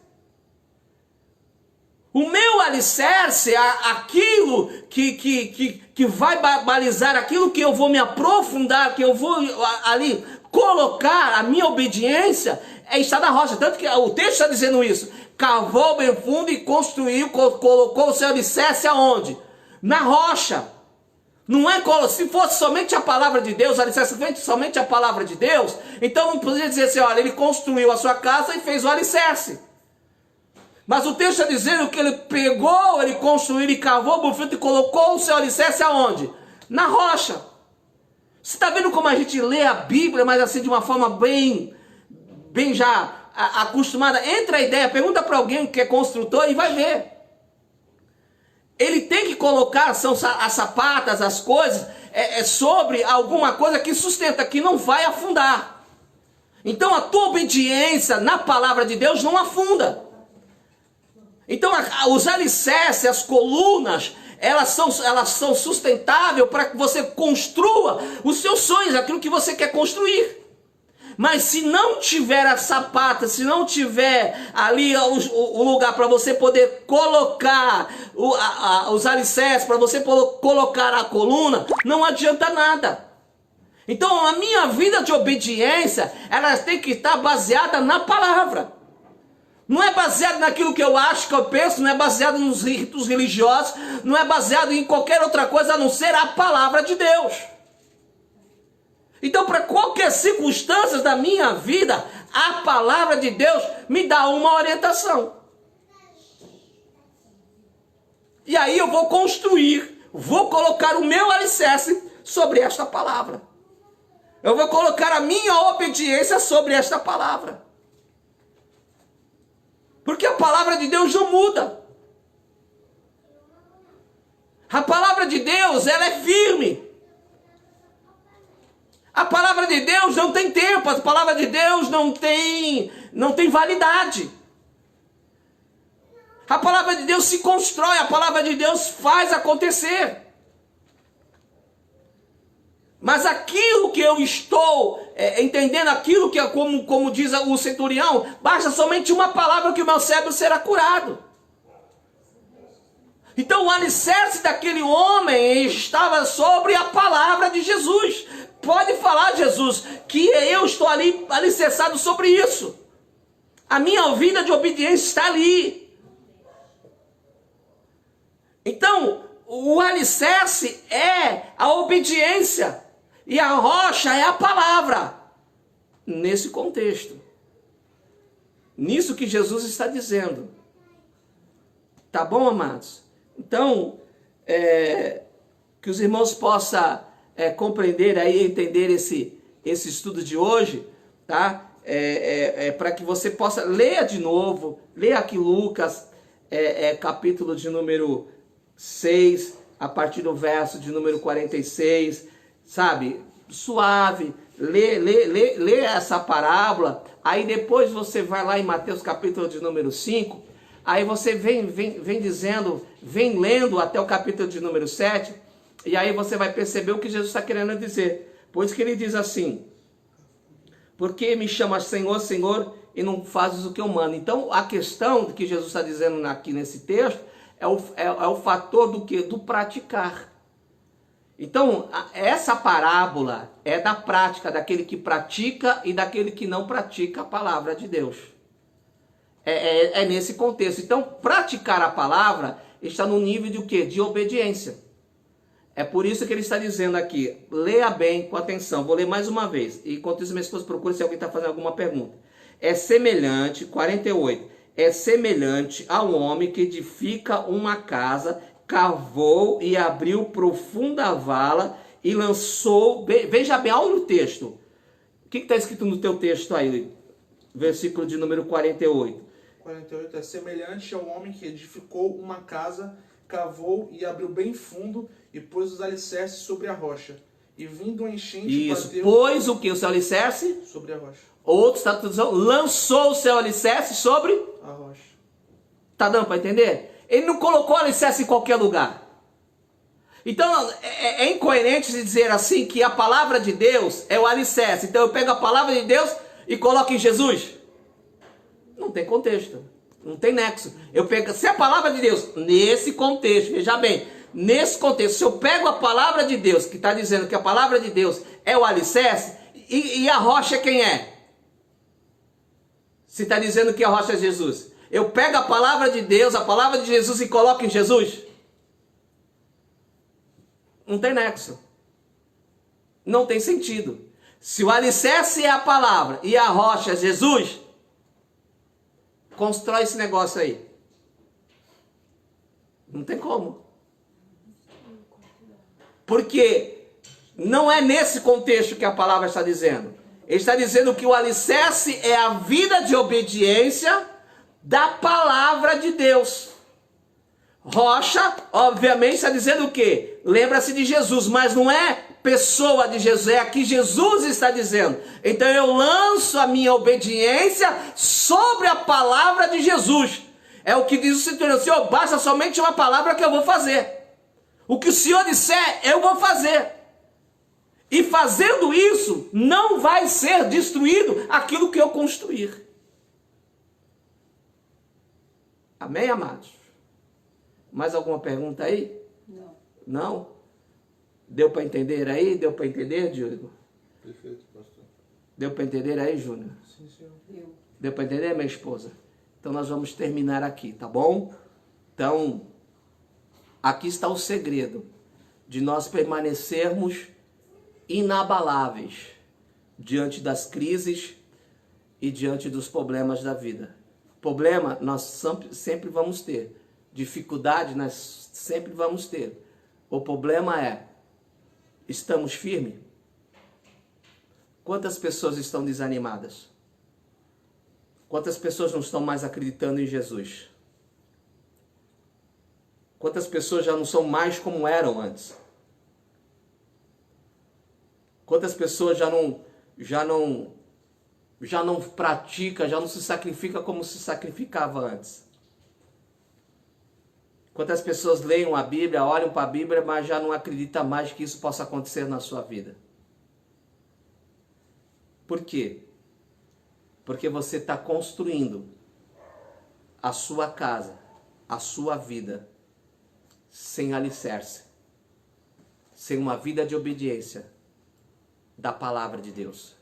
O meu alicerce é aquilo que vai balizar, aquilo que eu vou me aprofundar, que eu vou ali colocar a minha obediência, está na rocha. Tanto que o texto está dizendo isso. Cavou bem fundo e construiu, colocou o seu alicerce aonde? Na rocha. Não é, se fosse somente a palavra de Deus, alicerce fosse somente a palavra de Deus, então não poderia dizer assim, olha, ele construiu a sua casa e fez o alicerce. Mas o texto está dizendo que ele pegou, ele construiu, ele cavou por fundo e colocou o seu alicerce aonde? Na rocha. Você está vendo como a gente lê a Bíblia, mas assim de uma forma bem já acostumada? Entra a ideia, pergunta para alguém que é construtor e vai ver. Ele tem que colocar as sapatas, as coisas, sobre alguma coisa que sustenta, que não vai afundar. Então a tua obediência na palavra de Deus não afunda. Então os alicerces, as colunas, elas são sustentáveis para que você construa os seus sonhos, aquilo que você quer construir. Mas se não tiver a sapata, se não tiver ali o lugar para você poder colocar os alicerces, para você colocar a coluna, não adianta nada. Então a minha vida de obediência, ela tem que estar baseada na palavra. Não é baseado naquilo que eu acho, que eu penso, não é baseado nos ritos religiosos, não é baseado em qualquer outra coisa a não ser a palavra de Deus. Então, para qualquer circunstância da minha vida, a palavra de Deus me dá uma orientação. E aí eu vou construir, vou colocar o meu alicerce sobre esta palavra. Eu vou colocar a minha obediência sobre esta palavra. Porque a palavra de Deus não muda. A palavra de Deus, ela é firme. A palavra de Deus não tem tempo, a palavra de Deus não tem validade. A palavra de Deus se constrói, a palavra de Deus faz acontecer. Mas aquilo que eu estou entendendo, aquilo que é como diz o centurião, basta somente uma palavra que o meu cérebro será curado. Então o alicerce daquele homem estava sobre a palavra de Jesus. Pode falar, Jesus, que eu estou ali alicerçado sobre isso. A minha vida de obediência está ali. Então, o alicerce é a obediência e a rocha é a palavra. Nesse contexto. Nisso que Jesus está dizendo. Tá bom, amados? Então, que os irmãos possam compreender aí, entender esse estudo de hoje, tá? Para que você possa ler de novo, ler aqui Lucas, capítulo de número 6, a partir do verso de número 46, sabe? Suave, lê essa parábola, aí depois você vai lá em Mateus capítulo de número 5, aí você vem dizendo, vem lendo até o capítulo de número 7, e aí você vai perceber o que Jesus está querendo dizer. Por isso que ele diz assim: por que me chamas Senhor, Senhor, e não fazes o que eu mando? Então a questão que Jesus está dizendo aqui nesse texto é o fator do que? Do praticar. Então essa parábola é da prática, daquele que pratica e daquele que não pratica a palavra de Deus. É nesse contexto. Então praticar a palavra está no nível de o quê? De obediência. É por isso que ele está dizendo aqui, leia bem, com atenção, vou ler mais uma vez. E enquanto isso, minha esposa procura se alguém está fazendo alguma pergunta. É semelhante, 48, é semelhante a um homem que edifica uma casa, cavou e abriu profunda vala e lançou, veja bem, olha o texto. O que está escrito no teu texto aí? Versículo de número 48. 48 é semelhante ao homem que edificou uma casa, cavou e abriu bem fundo e pôs os alicerces sobre a rocha. E vindo a enchente isso, bateu... pôs o que? O seu alicerce? Sobre a rocha. Outro está dizendo, lançou o seu alicerce sobre a rocha. Tá dando para entender? Ele não colocou alicerce em qualquer lugar. Então é incoerente dizer assim que a palavra de Deus é o alicerce. Então eu pego a palavra de Deus e coloco em Jesus. Não tem contexto. Não tem nexo. Eu pego, se a palavra de Deus, nesse contexto, veja bem, nesse contexto, se eu pego a palavra de Deus, que está dizendo que a palavra de Deus é o alicerce, e a rocha quem é? Se está dizendo que a rocha é Jesus. Eu pego a palavra de Deus, a palavra de Jesus e coloco em Jesus? Não tem nexo. Não tem sentido. Se o alicerce é a palavra e a rocha é Jesus, constrói esse negócio aí. Não tem como. Porque não é nesse contexto que a palavra está dizendo. Ele está dizendo que o alicerce é a vida de obediência da palavra de Deus. Rocha, obviamente, está dizendo o quê? Lembra-se de Jesus, mas não é pessoa de Jesus, é aqui Jesus está dizendo. Então eu lanço a minha obediência sobre a palavra de Jesus. É o que diz o Senhor: Senhor, basta somente uma palavra que eu vou fazer. O que o Senhor disser, eu vou fazer. E fazendo isso, não vai ser destruído aquilo que eu construir. Amém, amados? Mais alguma pergunta aí? Não. Não? Deu para entender aí? Deu para entender, Diego? Perfeito, pastor. Deu para entender aí, Júnior? Sim, senhor. Deu para entender, minha esposa? Então nós vamos terminar aqui, tá bom? Então, aqui está o segredo de nós permanecermos inabaláveis diante das crises e diante dos problemas da vida. Problema nós sempre vamos ter. Dificuldade nós sempre vamos ter. O problema é, estamos firmes? Quantas pessoas estão desanimadas? Quantas pessoas não estão mais acreditando em Jesus? Quantas pessoas já não são mais como eram antes? Quantas pessoas já não pratica, já não se sacrifica como se sacrificava antes? Quantas pessoas leem a Bíblia, olham para a Bíblia, mas já não acreditam mais que isso possa acontecer na sua vida? Por quê? Porque você está construindo a sua casa, a sua vida, sem alicerce, sem uma vida de obediência da palavra de Deus.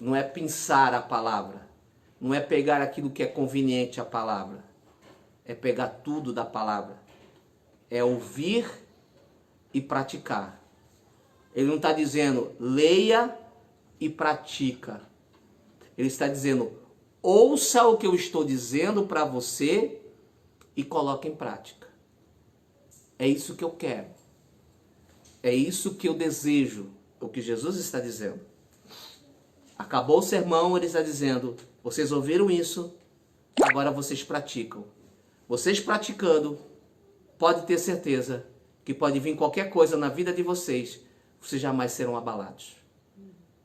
Não é pensar a palavra, não é pegar aquilo que é conveniente à palavra, é pegar tudo da palavra, é ouvir e praticar. Ele não está dizendo leia e pratica. Ele está dizendo ouça o que eu estou dizendo para você e coloque em prática. É isso que eu quero. É isso que eu desejo. O que Jesus está dizendo. Acabou o sermão, ele está dizendo, vocês ouviram isso, agora vocês praticam. Vocês praticando, pode ter certeza que pode vir qualquer coisa na vida de vocês, vocês jamais serão abalados.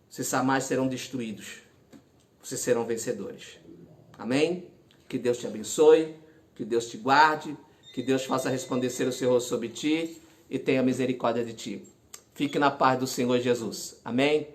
Vocês jamais serão destruídos. Vocês serão vencedores. Amém? Que Deus te abençoe, que Deus te guarde, que Deus faça resplandecer o seu rosto sobre ti e tenha misericórdia de ti. Fique na paz do Senhor Jesus. Amém?